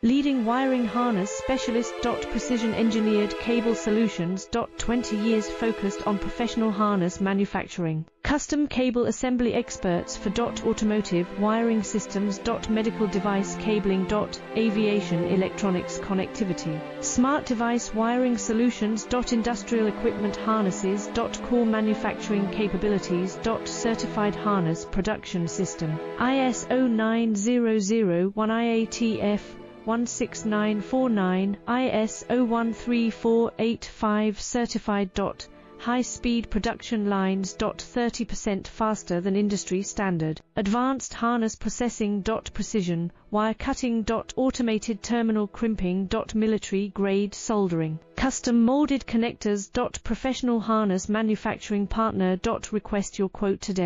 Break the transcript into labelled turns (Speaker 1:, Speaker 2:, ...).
Speaker 1: Leading wiring harness specialist. Precision engineered cable solutions. 20 years focused on professional harness manufacturing. Custom cable assembly experts for automotive wiring systems. Medical device cabling. Aviation electronics connectivity. Smart device wiring solutions. Industrial equipment harnesses. Core manufacturing capabilities. Certified harness production system. ISO 9001 IATF 16949, ISO 13485 certified. High-speed production lines. 30% faster than industry standard. Advanced harness processing. Precision wire cutting. Automated terminal crimping. Military-grade soldering. Custom molded connectors. Professional harness manufacturing partner. Request your quote today.